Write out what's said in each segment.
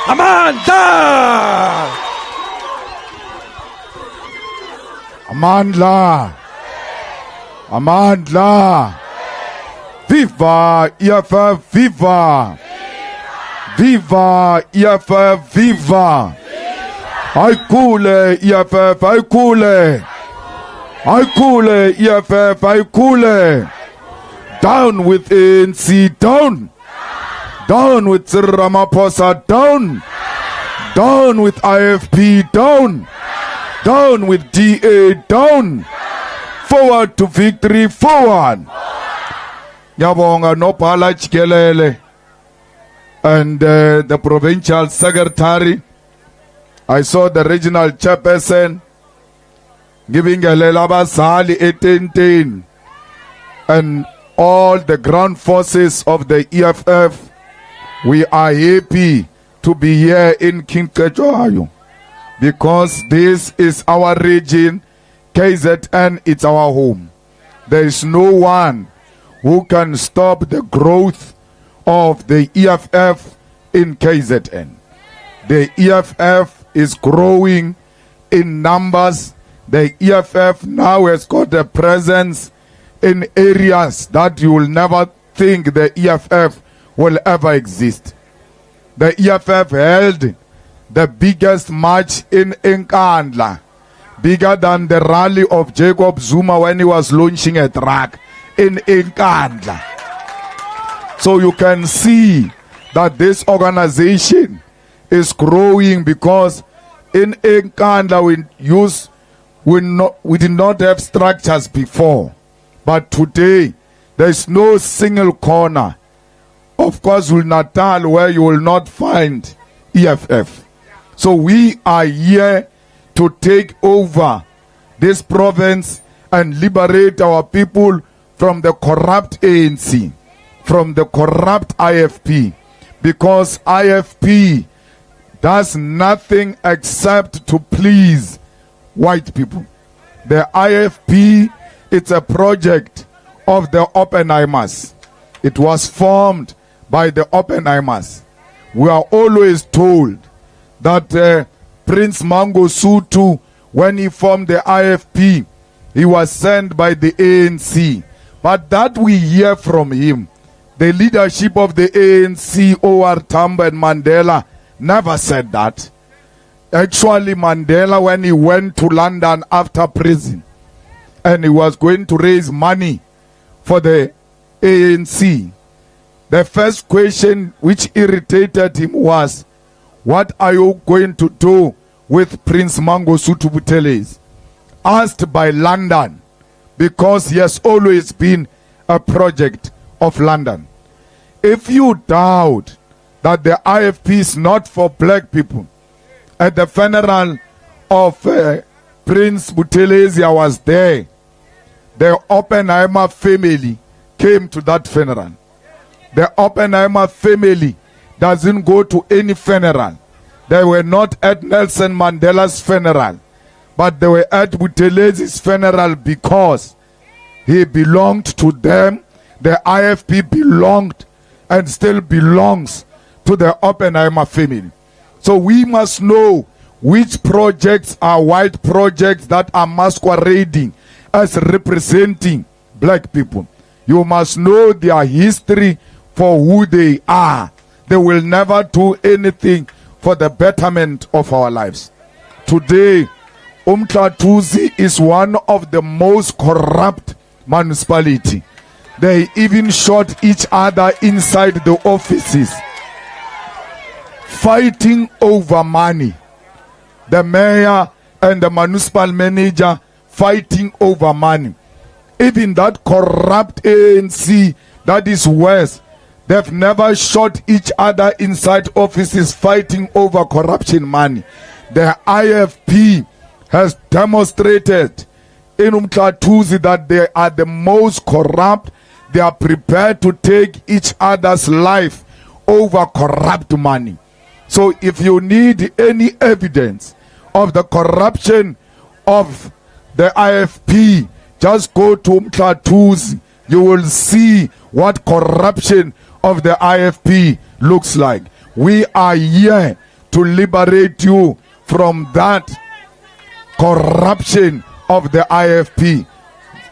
Amandla! Amandla! Amandla! Viva EFF, viva! Viva EFF, viva! Haikule EFF, haikule! Haikule EFF, haikule! Down with ANC, down! Down with Ramaphosa, down! Down with IFP, down! Down with DA, down! Forward to victory, forward! Yabonga Nopala Chikelele and the provincial secretary. I saw the regional chairperson giving a Lelaba Sali 1810 and all the ground forces of the EFF. We are happy to be here in CETSHWAYO because this is our region. KZN, it's our home. There is no one who can stop the growth of the EFF in KZN. The EFF is growing in numbers. The EFF now has got a presence in areas that you will never think the EFF will ever exist. The EFF held the biggest march in Nkandla, bigger than the rally of Jacob Zuma when he was launching a truck in Nkandla. So you can see that this organization is growing because in Nkandla we did not have structures before. But today there is no single corner of KwaZulu-Natal where you will not find EFF. So we are here to take over this province and liberate our people from the corrupt ANC, from the corrupt IFP, because IFP does nothing except to please white people. The IFP, it's a project of the Oppenheimers. It was formed by the Oppenheimers. We are always told that Prince Mangosuthu, when he formed the IFP, he was sent by the ANC. But that we hear from him. The leadership of the ANC, O.R. Tambo and Mandela, never said that. Actually, Mandela, when he went to London after prison, and he was going to raise money for the ANC, the first question which irritated him was, what are you going to do with Prince Mangosuthu Buthelezi? Asked by London, because he has always been a project of London. If you doubt that the IFP is not for black people, at the funeral of Prince Buthelezi, I was there. The Oppenheimer family came to that funeral. The Oppenheimer family doesn't go to any funeral. They were not at Nelson Mandela's funeral, but they were at Buthelezi's funeral because he belonged to them. The IFP belonged and still belongs to the Oppenheimer family. So we must know which projects are white projects that are masquerading as representing black people. You must know their history for who they are. They will never do anything for the betterment of our lives. Today, UMHLATHUZI is one of the most corrupt municipalities. They even shot each other inside the offices, fighting over money. The mayor and the municipal manager fighting over money. Even that corrupt ANC that is worse. They've never shot each other inside offices fighting over corruption money. The IFP has demonstrated in UMHLATHUZI that they are the most corrupt. They are prepared to take each other's life over corrupt money. So if you need any evidence of the corruption of the IFP, just go to UMHLATHUZI. You will see what corruption of the IFP looks like. We are here to liberate you from that corruption of the IFP.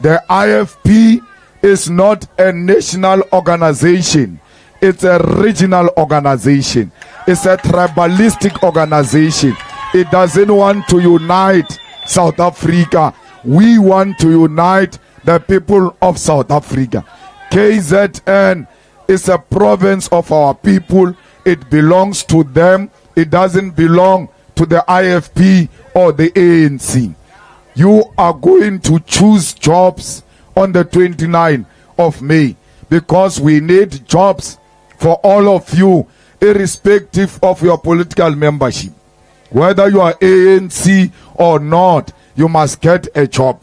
The IFP is not a national organization. It's a regional organization. It's a tribalistic organization. It doesn't want to unite South Africa. We want to unite the people of South Africa. KZN is a province of our people. It belongs to them. It doesn't belong to the IFP or the ANC. You are going to choose jobs on the 29th of May because we need jobs for all of you, irrespective of your political membership. Whether you are ANC or not, you must get a job.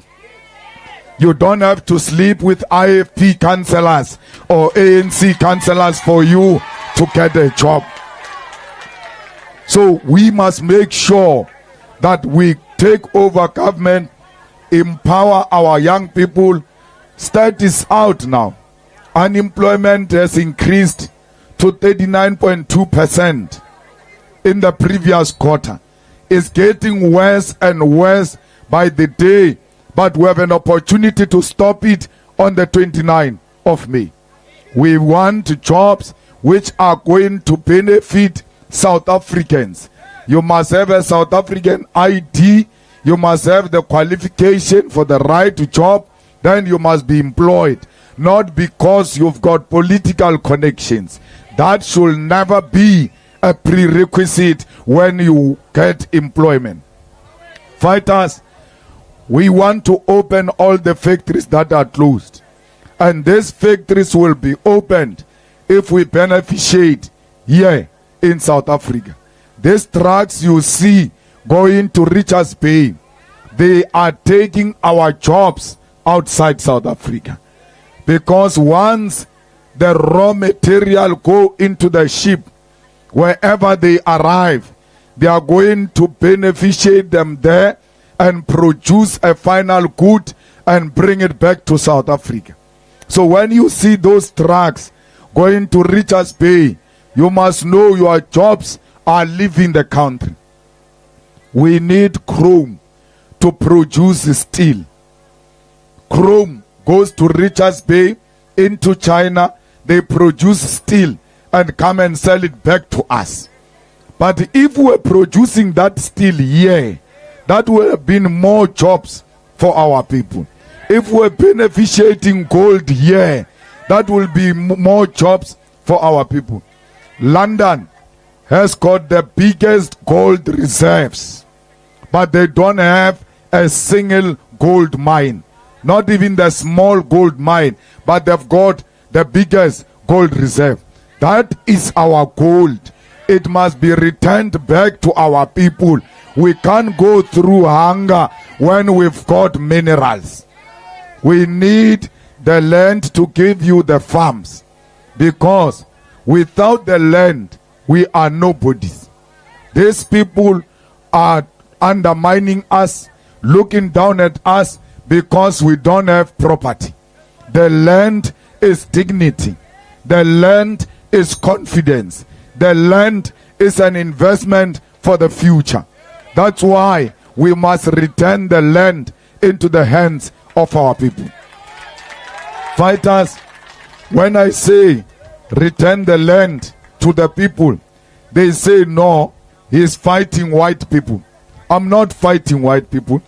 You don't have to sleep with IFP councillors or ANC councillors for you to get a job. So we must make sure that we take over government, empower our young people. Stats out now. Unemployment has increased to 39.2% in the previous quarter. It's getting worse and worse by the day, but we have an opportunity to stop it on the 29th of May. We want jobs which are going to benefit South Africans. You must have a South African ID. You must have the qualification for the right job. Then you must be employed. Not because you've got political connections. That should never be a prerequisite when you get employment. Fighters, we want to open all the factories that are closed. And these factories will be opened if we beneficiate here in South Africa. These trucks you see going to Richards Bay, they are taking our jobs outside South Africa. Because once the raw material go into the ship, wherever they arrive, they are going to beneficiate them there and produce a final good and bring it back to South Africa. So when you see those trucks going to Richards Bay, you must know your jobs are leaving the country. We need chrome to produce steel. Chrome goes to Richards Bay, into China, they produce steel and come and sell it back to us. But if we're producing that steel here, that would have been more jobs for our people. If we're beneficiating gold here, that will be more jobs for our people. London has got the biggest gold reserves, but they don't have a single gold mine. Not even the small gold mine, but they've got the biggest gold reserve. That is our gold. It must be returned back to our people. We can't go through hunger when we've got minerals. We need the land to give you the farms, because without the land, we are nobodies. These people are undermining us, looking down at us, because we don't have property. The land is dignity. The land is confidence. The land is an investment for the future. That's why we must return the land into the hands of our people. Fighters, when I say return the land to the people, they say no, he's fighting white people. I'm not fighting white people.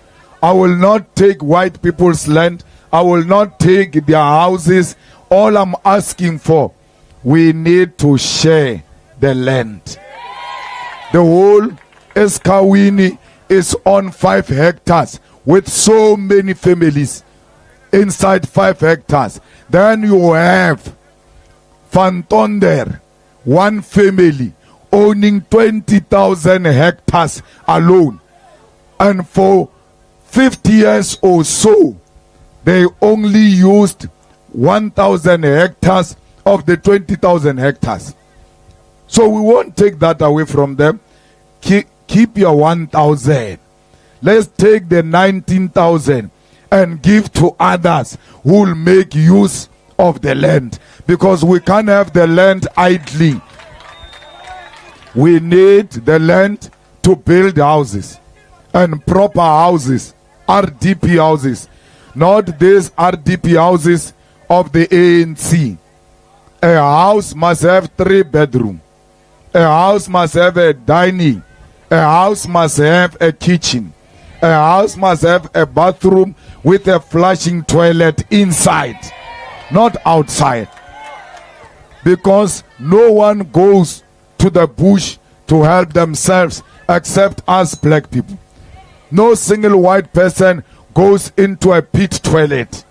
I will not take white people's land. I will not take their houses. All I'm asking for, we need to share the land. The whole Eskawini is on 5 hectares with so many families inside 5 hectares. Then you have Van Tonder, one family owning 20,000 hectares alone. And for 50 years or so, they only used 1,000 hectares of the 20,000 hectares. So we won't take that away from them. Keep your 1,000. Let's take the 19,000 and give to others who will make use of the land. Because we can't have the land idling. We need the land to build houses, and proper houses, RDP houses, not these RDP houses of the ANC. A house must have 3 bedrooms. A house must have a dining. A house must have a kitchen. A house must have a bathroom with a flushing toilet inside, not outside. Because no one goes to the bush to help themselves except us black people. No single white person goes into a pit toilet.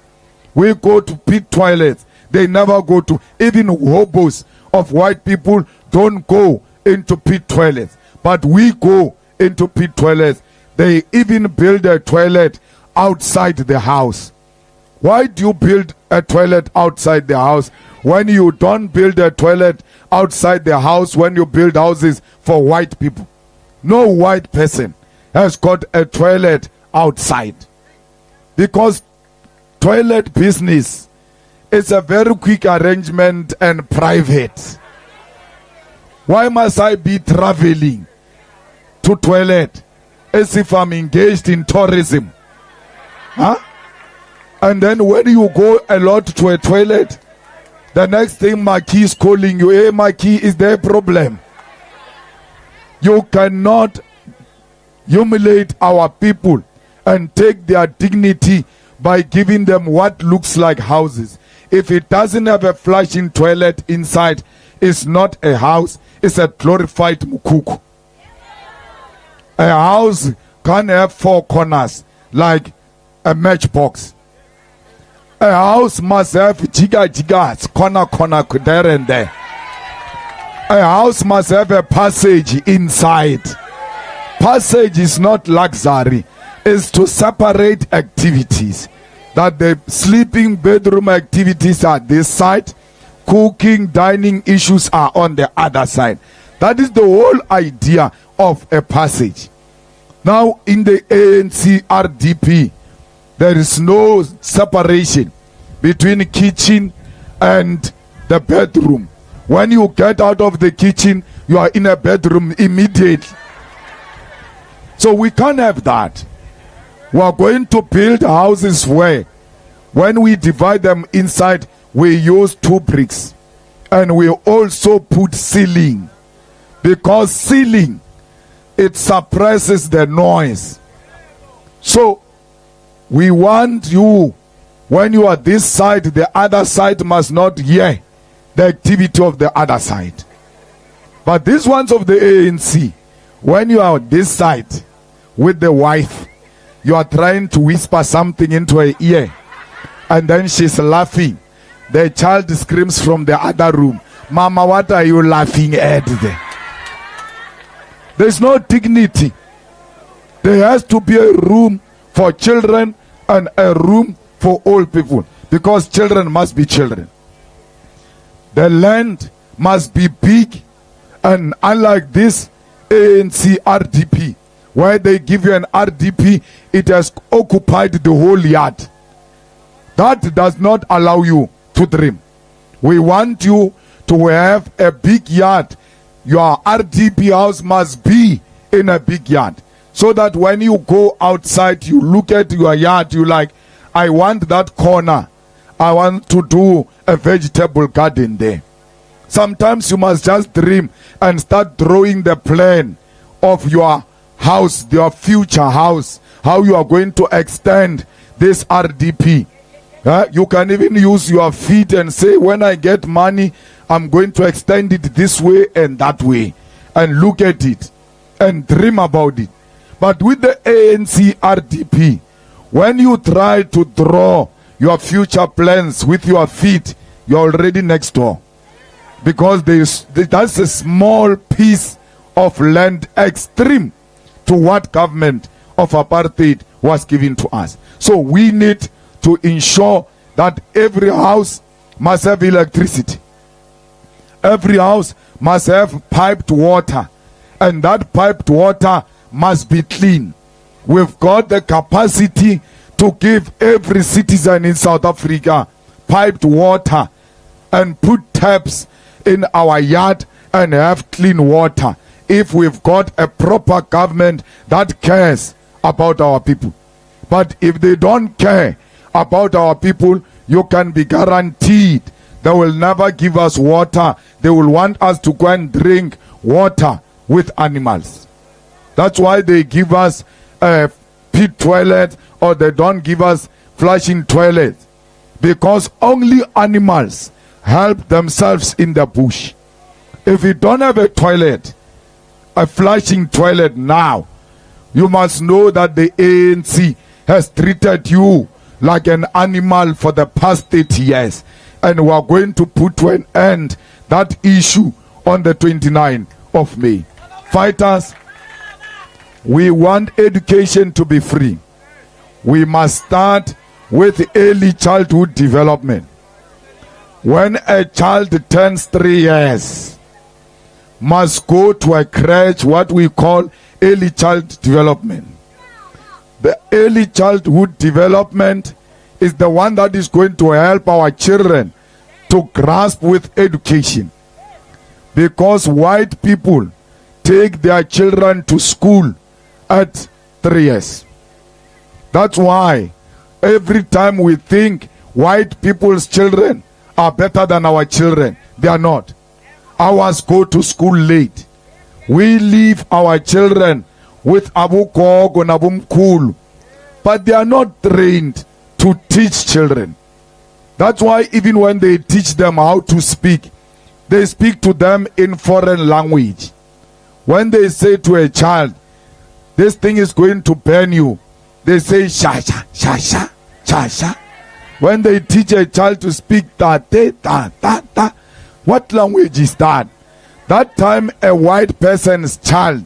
We go to pit toilets. They never go to, even hobos of white people don't go into pit toilets. But we go into pit toilets. They even build a toilet outside the house. Why do you build a toilet outside the house when you don't build a toilet outside the house when you build houses for white people? No white person has got a toilet outside. Because toilet business is a very quick arrangement and private. Why must I be traveling to toilet as if I'm engaged in tourism? Huh? And then when you go a lot to a toilet, the next thing Maki is calling you, hey Maki, is there a problem? You cannot humiliate our people and take their dignity by giving them what looks like houses. If it doesn't have a flushing toilet inside, it's not a house, it's a glorified mukuku. A house can't have 4 corners like a matchbox. A house must have jigas, corner, there and there. A house must have a passage inside. Passage is not luxury, it's to separate activities. That the sleeping bedroom activities are this side, cooking, dining issues are on the other side. That is the whole idea of a passage. Now in the ANC RDP, there is no separation between kitchen and the bedroom. When you get out of the kitchen, you are in a bedroom immediately. So we can't have that. We are going to build houses where, when we divide them inside, we use 2 bricks. And we also put ceiling. Because ceiling, it suppresses the noise. So, we want you, when you are this side, the other side must not hear the activity of the other side. But these ones of the ANC, when you are this side with the wife, you are trying to whisper something into her ear, and then she's laughing. The child screams from the other room, Mama, what are you laughing at there? There's no dignity. There has to be a room for children and a room for old people, because children must be children. The land must be big, and unlike this ANC RDP, where they give you an RDP, it has occupied the whole yard. That does not allow you to dream. We want you to have a big yard. Your RDP house must be in a big yard, so that when you go outside, you look at your yard, you like, I want that corner. I want to do a vegetable garden there. Sometimes you must just dream and start drawing the plan of your house, your future house, how you are going to extend this RDP. You can even use your feet and say, when I get money, I'm going to extend it this way and that way. And look at it and dream about it. But with the ANC RDP, when you try to draw your future plans with your feet, you're already next door. Because that's a small piece of land extreme to what government of apartheid was given to us. So we need to ensure that every house must have electricity. Every house must have piped water. And that piped water must be clean. We've got the capacity to give every citizen in South Africa piped water and put taps in our yard and have clean water. if we've got a proper government that cares about our people. But if they don't care about our people, you can be guaranteed they will never give us water. They will want us to go and drink water with animals. That's why they give us a pit toilet, or they don't give us flushing toilet, because only animals help themselves in the bush. If you don't have a toilet, a flushing toilet now, you must know that the ANC has treated you like an animal for the past 30 years. And we are going to put to an end that issue on the 29th of May. Fighters, we want education to be free. We must start with early childhood development. When a child turns 3 years, must go to a crèche, what we call early child development. The early childhood development is the one that is going to help our children to grasp with education. Because white people take their children to school at 3 years. That's why every time we think white people's children are better than our children, they are not. Ours go to school late. We leave our children with Abu Gogo and Abu Mkulu, but they are not trained to teach children. That's why even when they teach them how to speak, they speak to them in foreign language. When they say to a child, this thing is going to burn you, they say shasha, shasha, shasha. When they teach a child to speak ta, ta, ta, ta, what language is that? That time a white person's child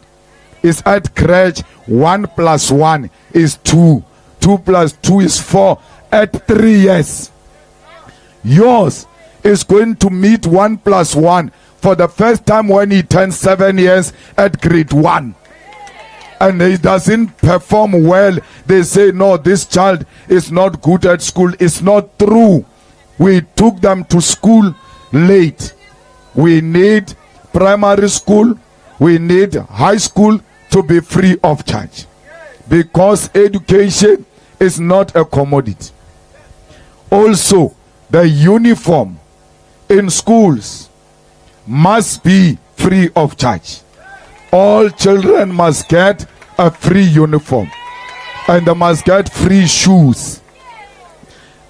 is at crèche, 1 + 1 is 2. 2 + 2 is 4 at 3 years. Yours is going to meet 1 + 1 for the first time when he turns 7 years at grade 1. And he doesn't perform well. They say, no, this child is not good at school. It's not true. We took them to school late. We need primary school, we need high school to be free of charge, because education is not a commodity. Also, the uniform in schools must be free of charge. All children must get a free uniform, and they must get free shoes.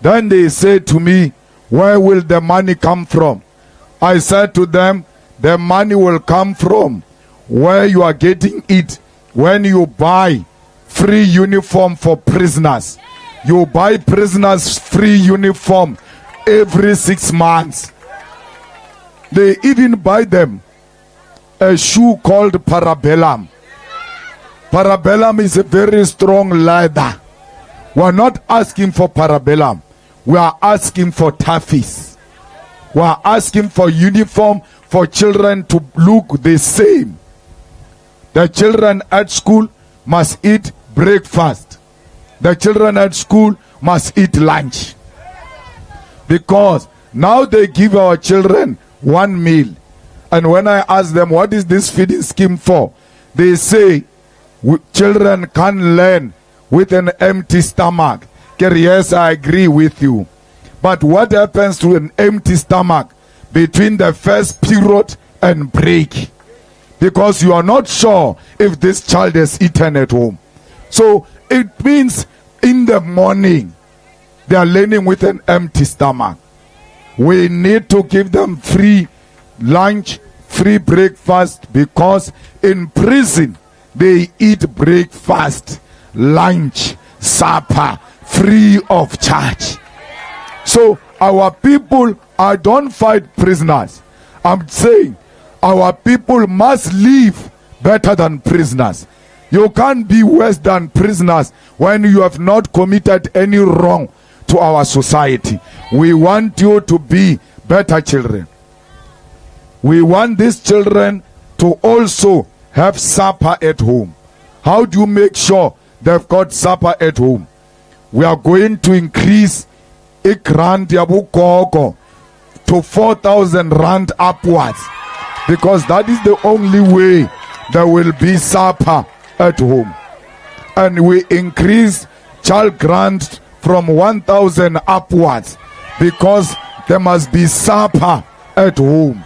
Then they say to me, where will the money come from? I said to them, the money will come from where you are getting it. When you buy free uniform for prisoners, you buy prisoners free uniform every 6 months. They even buy them a shoe called Parabellum. Parabellum is a very strong leather. We are not asking for Parabellum. We are asking for Taffies. We are asking for uniform for children to look the same. The children at school must eat breakfast. The children at school must eat lunch. Because now they give our children 1 meal. And when I ask them, what is this feeding scheme for? They say, children can't learn with an empty stomach. Yes, I agree with you. But what happens to an empty stomach between the first period and break? Because you are not sure if this child has eaten at home. So it means in the morning they are learning with an empty stomach. We need to give them free lunch, free breakfast, because in prison they eat breakfast, lunch, supper, free of charge. So our people, I don't fight prisoners. I'm saying our people must live better than prisoners. You can't be worse than prisoners when you have not committed any wrong to our society. We want you to be better children. We want these children to also have supper at home. How do you make sure they've got supper at home? We are going to increase grant to 4,000 rand upwards, because that is the only way there will be supper at home. And we increase child grant from 1,000 upwards, because there must be supper at home.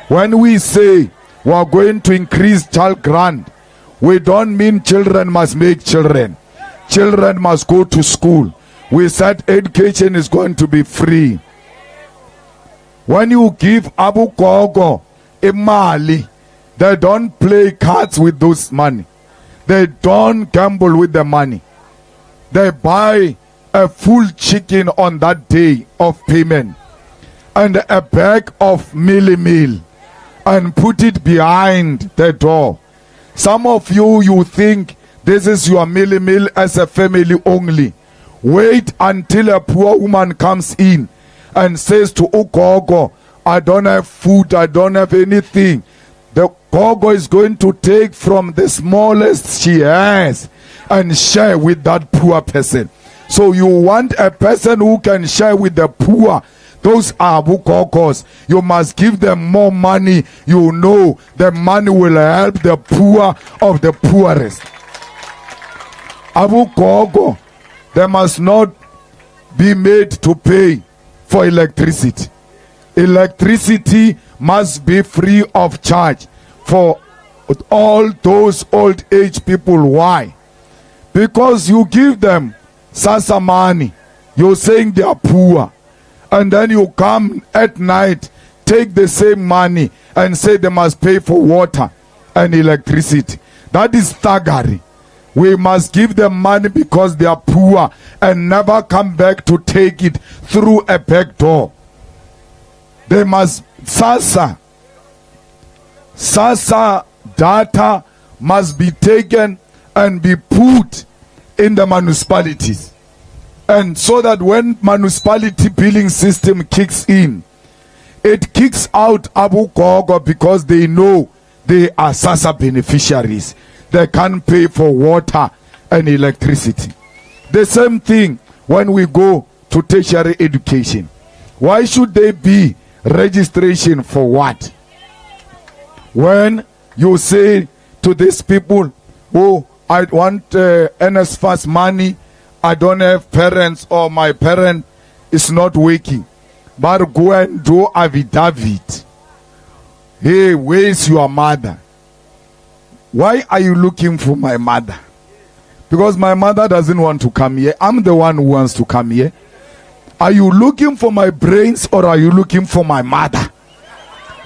When we say we are going to increase child grant, we don't mean children must make children. Children must go to school. We said education is going to be free. When you give Abu Gogo imali, they don't play cards with those money. They don't gamble with the money. They buy a full chicken on that day of payment and a bag of meal and put it behind the door. Some of you think this is your meal as a family only. Wait until a poor woman comes in and says to Ugogo, I don't have food, I don't have anything. The Gogo is going to take from the smallest she has and share with that poor person. So you want a person who can share with the poor. Those are Gogos. You must give them more money. You know the money will help the poor of the poorest. Abu Gogo, they must not be made to pay for electricity. Electricity must be free of charge for all those old age people. Why? Because you give them sasa money, you're saying they are poor, and then you come at night, take the same money and say they must pay for water and electricity. That is staggering. We must give them money because they are poor and never come back to take it through a back door. They must sasa data must be taken and be put in the municipalities, and so that when municipality billing system kicks in, it kicks out Abu Gogo, because they know they are SASA beneficiaries. They can't pay for water and electricity. The same thing when we go to tertiary education. Why should there be registration for what? When you say to these people, oh, I want NSFAS money, I don't have parents, or my parent is not working, but go and do affidavit. Hey, where's your mother? Why are you looking for my mother? Because my mother doesn't want to come here. I'm the one who wants to come here. Are you looking for my brains, or are you looking for my mother?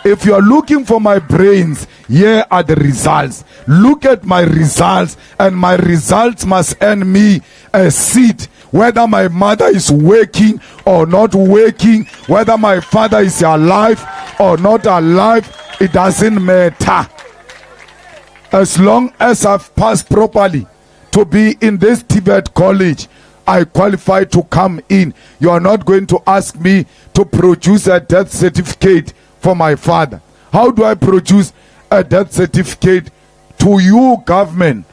If you are looking for my brains, here are the results. Look at my results, and my results must earn me a seat. Whether my mother is working or not working, whether my father is alive or not alive, it doesn't matter. As long as I've passed properly to be in this Tibet college, I qualify to come in. You are not going to ask me to produce a death certificate for my father. How do I produce a death certificate to you, government,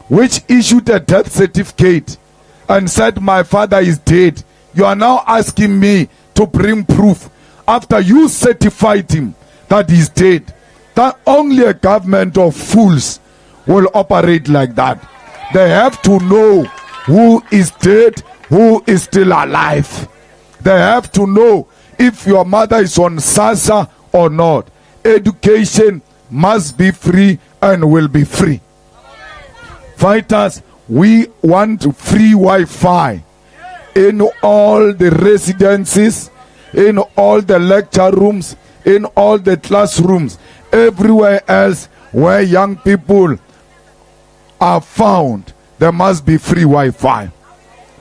which issued a death certificate and said my father is dead? You are now asking me to bring proof after you certified him that he's dead. That only a government of fools will operate like that. They have to know who is dead, who is still alive. They have to know if your mother is on SASA or not. Education must be free and will be free. Fighters, we want free Wi-Fi in all the residences, in all the lecture rooms, in all the classrooms, everywhere else where young people are found. There must be free Wi-Fi,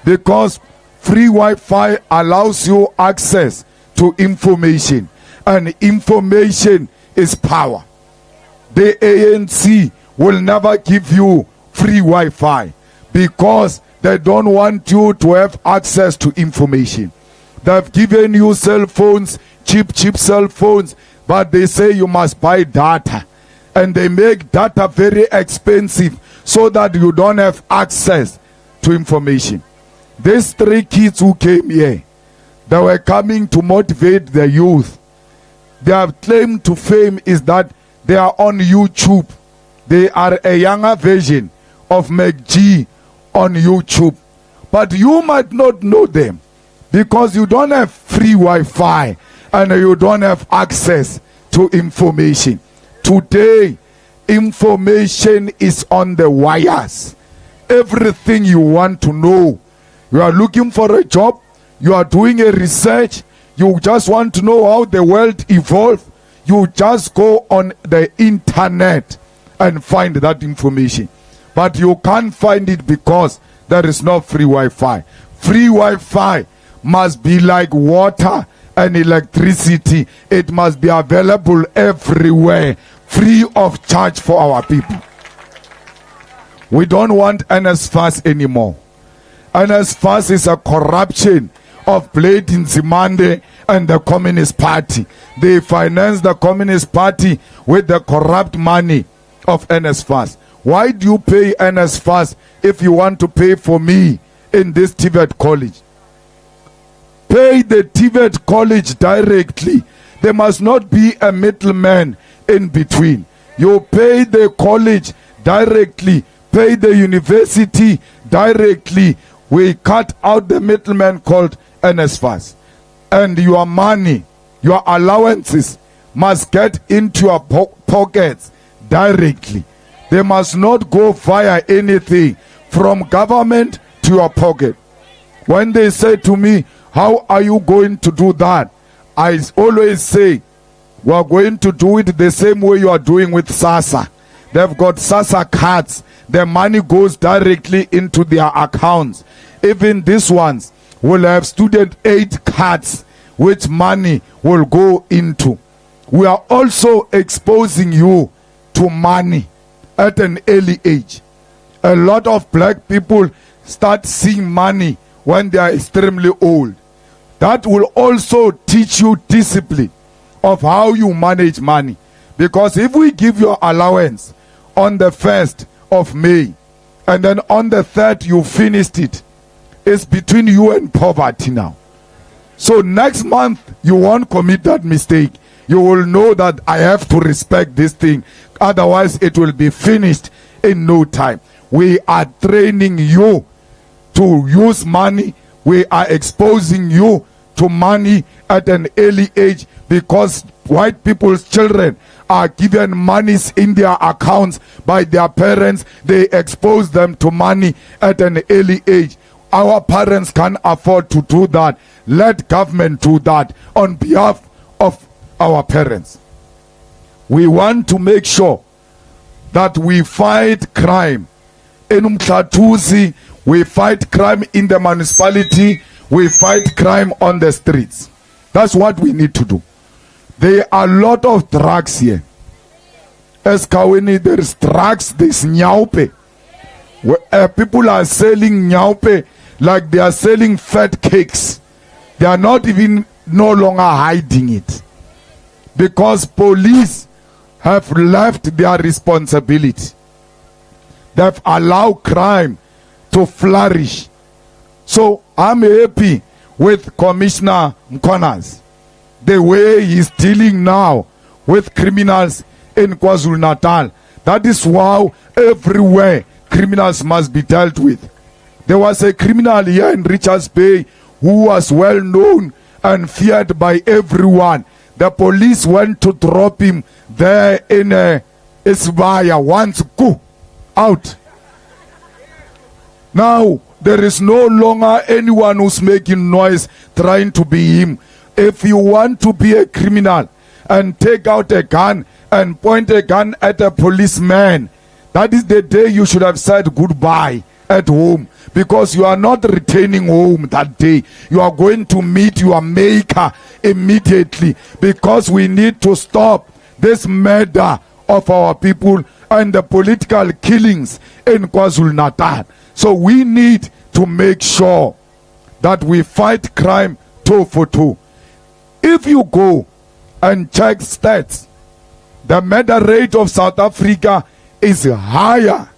because free Wi-Fi allows you access to information, and information is power. The ANC will never give you free Wi-Fi because they don't want you to have access to information. They've given you cell phones, cheap cell phones, but they say you must buy data, and they make data very expensive so that you don't have access to information. These 3 kids who came here, they were coming to motivate the youth. Their claim to fame is that they are on YouTube They are a younger version of McG on YouTube. But you might not know them because you don't have free Wi-Fi and you don't have access to information. Today, information is on the wires. Everything you want to know. You are looking for a job, you are doing a research, you just want to know how the world evolved, you just go on the internet and find that information. But you can't find it because there is no free Wi-Fi. Free Wi-Fi must be like water and electricity. It must be available everywhere, free of charge for our people. We don't want NSFAS anymore. NSFAS is a corruption of Blade Nzimande and the Communist Party. They finance the Communist Party with the corrupt money of NSFAS. Why do you pay NSFAS if you want to pay for me in this TVET college? Pay the TVET college directly. There must not be a middleman in between. You pay the college directly. Pay the university directly. We cut out the middleman called NSFAS. And your money, your allowances must get into your pockets directly. They must not go via anything from government to your pocket. When they say to me, how are you going to do that? I always say, we are going to do it the same way you are doing with SASSA. They've got SASSA cards. The money goes directly into their accounts. Even these ones will have student aid cards, which money will go into. We are also exposing you to money at an early age. A lot of black people start seeing money when they are extremely old. That will also teach you discipline of how you manage money. Because if we give you allowance on the 1st of May and then on the 3rd you finished it, it's between you and poverty now. So next month you won't commit that mistake. You will know that I have to respect this thing. Otherwise it will be finished in no time. We are training you to use money. We are exposing you to money at an early age because white people's children are given monies in their accounts by their parents. They expose them to money at an early age. Our parents can't afford to do that. Let government do that on behalf of our parents. We want to make sure that we fight crime. In UMHLATHUZI, we fight crime in the municipality. We fight crime on the streets. That's what we need to do. There are a lot of drugs here. As Kaweni, there is drugs, there is nyaupe. People are selling nyaupe like they are selling fat cakes. They are not even no longer hiding it. Because police have left their responsibility. They've allowed crime to flourish. So I'm happy with Commissioner Mkonas. The way he's dealing now with criminals in KwaZulu-Natal. That is why everywhere criminals must be dealt with. There was a criminal here in Richards Bay who was well known and feared by everyone. The police went to drop him there in Isibaya once. Go out. Now there is no longer anyone who's making noise trying to be him. If you want to be a criminal and take out a gun and point a gun at a policeman, that is the day you should have said goodbye at home, because you are not returning home that day. You are going to meet your maker immediately, because we need to stop this murder of our people and the political killings in KwaZulu-Natal. So we need to make sure that we fight crime 2 for 2. If you go and check stats, the murder rate of South Africa is higher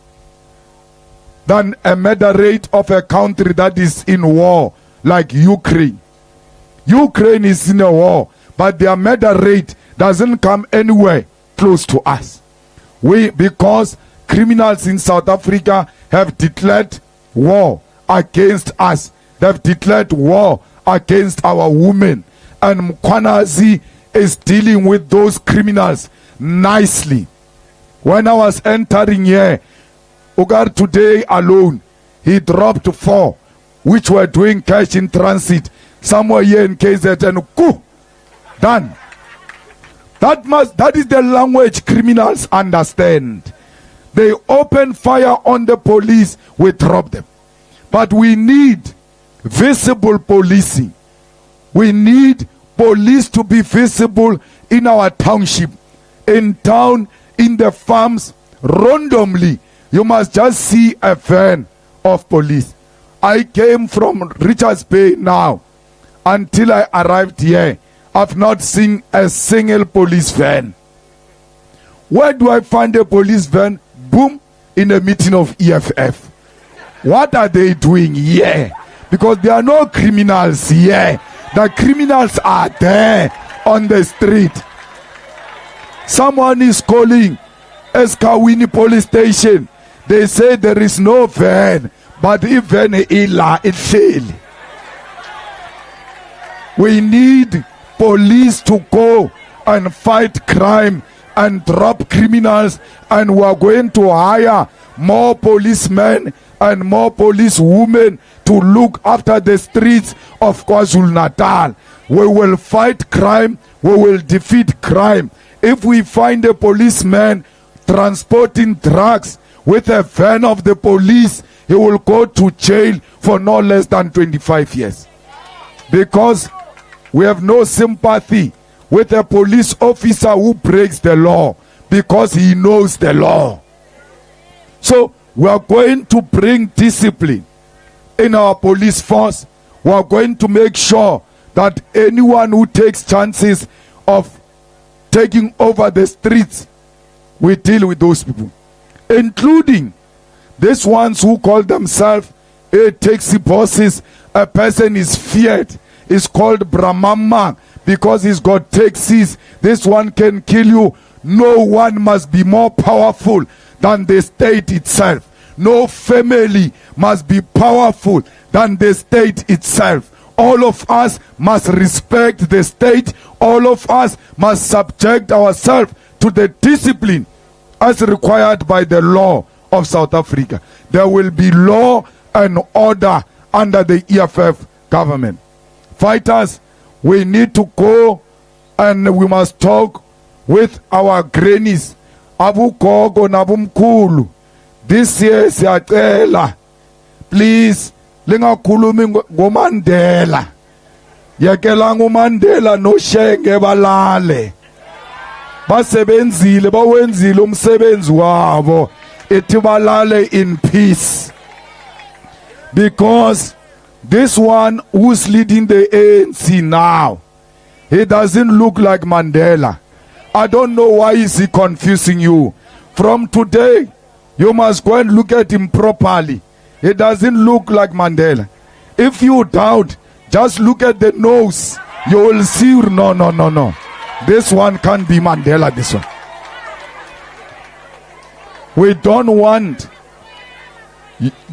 than a murder rate of a country that is in war like Ukraine. Ukraine is in a war, but their murder rate doesn't come anywhere close to us. Because criminals in South Africa have declared war against us. They've declared war against our women. And Mkwanazi is dealing with those criminals nicely. When I was entering here, Ugar today alone, he dropped 4, which were doing cash in transit somewhere here in KZN, and done. That is the language criminals understand. They open fire on the police, we drop them. But we need visible policing. We need police to be visible in our township, in town, in the farms, randomly. You must just see a van of police. I came from Richards Bay now. Until I arrived here, I've not seen a single police van. Where do I find a police van? Boom, in a meeting of EFF. What are they doing here? Because there are no criminals here. The criminals are there on the street. Someone is calling Eskawini police station. They say there is no van, but if van it's fail. We need police to go and fight crime and drop criminals, and we are going to hire more policemen and more police women to look after the streets of KwaZulu-Natal. We will fight crime, we will defeat crime. If we find a policeman transporting drugs with a van of the police, he will go to jail for no less than 25 years. Because we have no sympathy with a police officer who breaks the law, because he knows the law. So we are going to bring discipline in our police force. We are going to make sure that anyone who takes chances of taking over the streets, we deal with those people, including these ones who call themselves taxi bosses. A person is feared, is called Brahmama, because he's got taxis. This one can kill you. No one must be more powerful than the state itself. No family must be powerful than the state itself. All of us must respect the state. All of us must subject ourselves to the discipline as required by the law of South Africa. There will be law and order under the EFF government. Fighters, we need to go and we must talk with our grannies. Abu Kogo Nabumkulu. This year, siyacela, please, lingakhulumi ngoMandela. Yakela nguMandela no Shenge balale. Basebenzile bawenzile umsebenzi wabo. Ethi balale in peace. Because this one who's leading the ANC now, he doesn't look like Mandela. I don't know why is he confusing you. From today, you must go and look at him properly. He doesn't look like Mandela. If you doubt, just look at the nose. You will see, no. This one can't be Mandela, this one. We don't want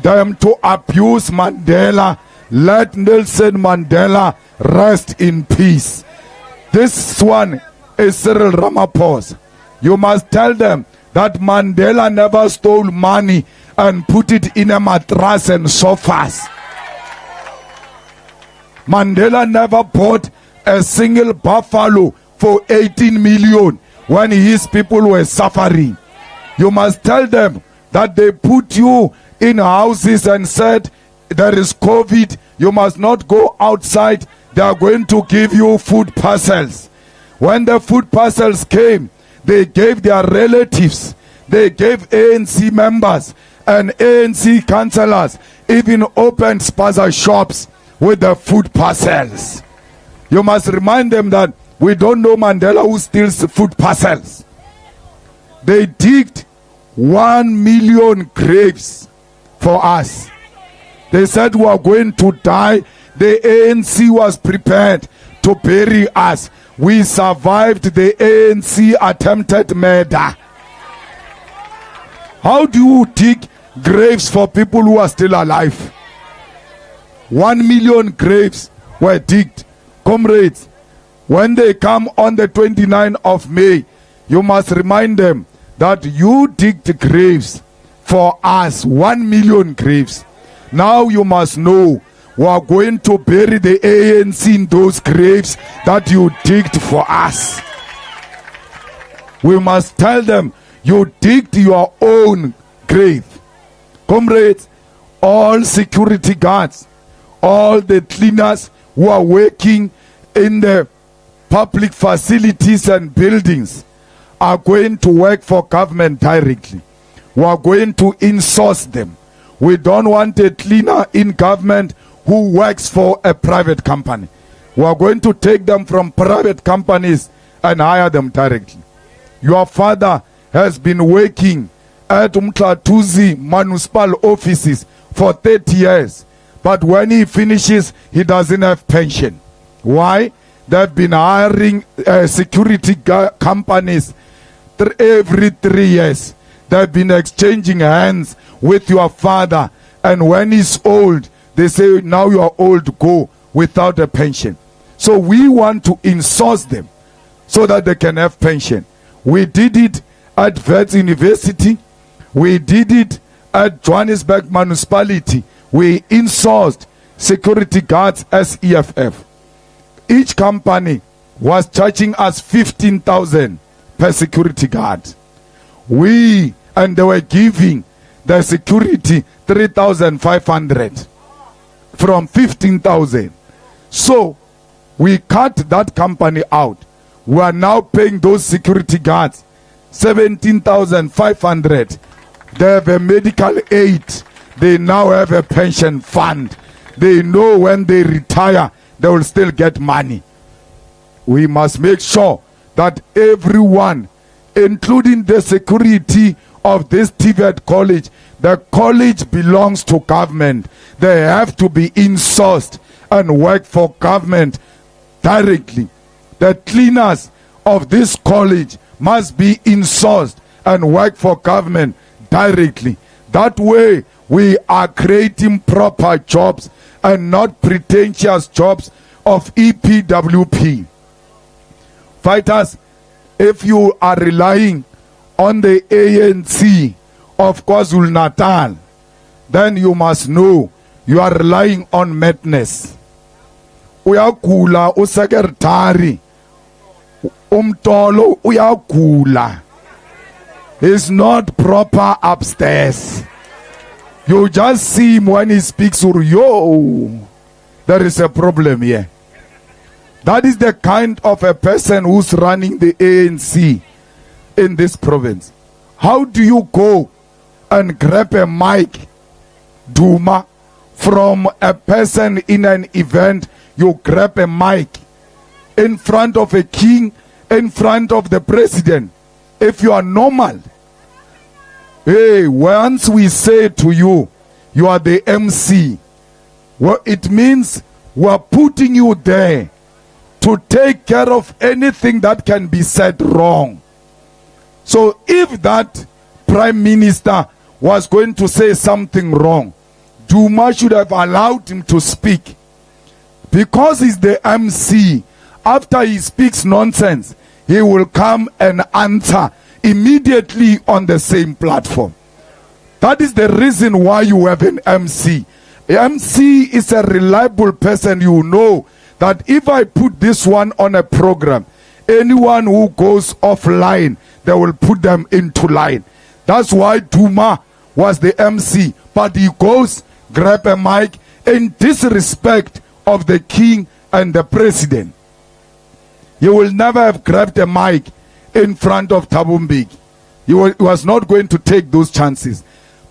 them to abuse Mandela. Let Nelson Mandela rest in peace. This one is Cyril Ramaphosa. You must tell them that Mandela never stole money and put it in a mattress and sofas. Mandela never bought a single buffalo for 18 million when his people were suffering. You must tell them that they put you in houses and said there is COVID, you must not go outside. They are going to give you food parcels. When the food parcels came, they gave their relatives, they gave ANC members and ANC councillors, even opened spaza shops with the food parcels. You must remind them that we don't know Mandela who steals food parcels. They digged 1 million graves for us. They said we are going to die. The ANC was prepared to bury us. We survived the ANC attempted murder. How do you dig graves for people who are still alive? 1 million graves were digged. Comrades, when they come on the 29th of May, you must remind them that you digged graves for us, 1 million graves. Now you must know we are going to bury the ANC in those graves that you digged for us. We must tell them you digged your own grave. Comrades, all security guards, all the cleaners who are working in the public facilities and buildings are going to work for government directly. We are going to insource them. We don't want a cleaner in government who works for a private company. We are going to take them from private companies and hire them directly. Your father has been working at UMHLATHUZI municipal offices for 30 years. But when he finishes, he doesn't have pension. Why? They've been hiring security companies every 3 years. They've been exchanging hands with your father. And when he's old, they say, now you are old, go without a pension. So we want to insource them so that they can have pension. We did it at Wits University. We did it at Johannesburg Municipality. We insourced security guards as EFF. Each company was charging us 15,000 per security guard. And they were giving the security 3,500 from 15,000. So we cut that company out. We are now paying those security guards 17,500. They have a medical aid. They now have a pension fund. They know when they retire, they will still get money. We must make sure that everyone, including the security of this TVET college, the college belongs to government. They have to be insourced and work for government directly. The cleaners of this college must be insourced and work for government directly. That way, we are creating proper jobs and not pretentious jobs of EPWP. Fighters, if you are relying on the ANC of KwaZulu-Natal, then you must know you are relying on madness. Uyagula usekretary, umtolo uyagula. He's not proper upstairs. You just see him when he speaks, or yo, there is a problem here. That is the kind of a person who's running the ANC in this province. How do you go and grab a mic, Duma, from a person in an event? You grab a mic in front of a king, in front of the president. If you are normal, hey, once we say to you, you are the MC, well, it means we are putting you there to take care of anything that can be said wrong. So if that prime minister was going to say something wrong, Duma should have allowed him to speak. Because he's the MC, after he speaks nonsense, he will come and answer immediately on the same platform. That is the reason why you have an MC. The MC is a reliable person. You know that if I put this one on a program, anyone who goes offline, they will put them into line. That's why Duma was the MC. But he goes, grab a mic in disrespect of the king and the president. You will never have grabbed a mic in front of Thabo Mbeki. He was not going to take those chances.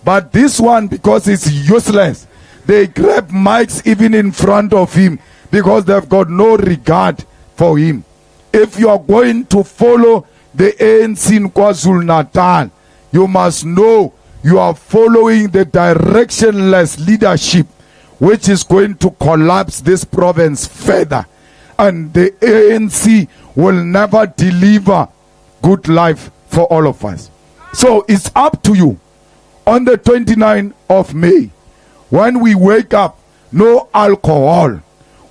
But this one, because it's useless, they grab mics even in front of him because they've got no regard for him. If you are going to follow the ANC in KwaZulu-Natal, you must know you are following the directionless leadership which is going to collapse this province further. And the ANC will never deliver good life for all of us. So it's up to you. on the 29th of May, when we wake up, no alcohol.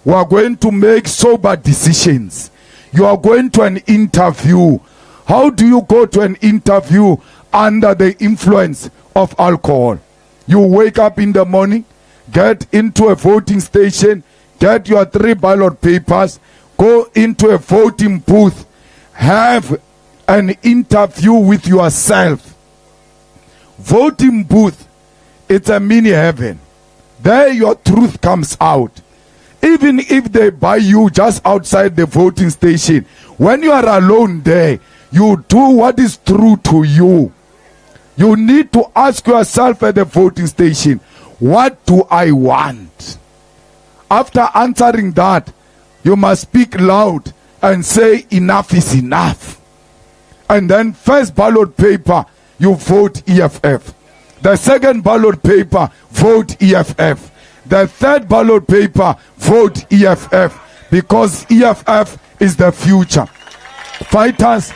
We are going to make sober decisions. You are going to an interview. How do you go to an interview under the influence of alcohol? You wake up in the morning, get into a voting station, get your 3 ballot papers, go into a voting booth, have an interview with yourself. Voting booth, it's a mini heaven. There your truth comes out. Even if they buy you just outside the voting station, when you are alone there, you do what is true to you. You need to ask yourself at the voting station, what do I want? After answering that, you must speak loud and say enough is enough. And then first ballot paper, you vote EFF. The second ballot paper, vote EFF. The third ballot paper, vote EFF. Because EFF is the future. Fighters,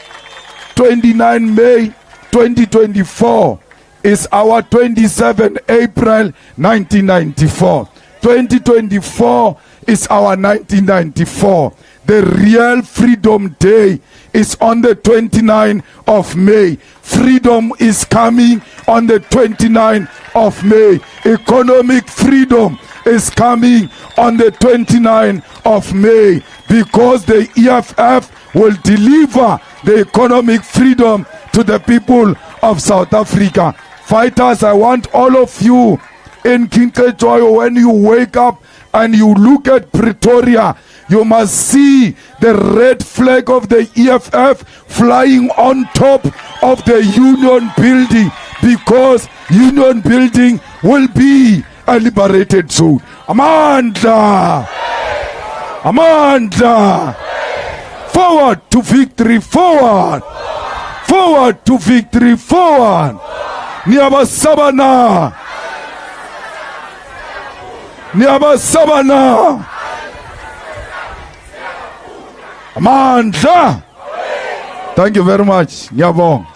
29 May 2024 is our 27 April 1994. 2024 is our 1994. The real Freedom Day is on the 29th of May. Freedom is coming on the 29th of May. Economic freedom is coming on the 29th of May, because the EFF will deliver the economic freedom to the people of South Africa. Fighters, I want all of you in CETSHWAYO, when you wake up and you look at Pretoria, you must see the red flag of the EFF flying on top of the Union Building, because Union Building will be a liberated zone. Amandla! Amandla! Forward to victory, forward! Forward to victory, forward! Niyabasabana! Niyabasabana! Amandla! Thank you very much. Ngiyabonga.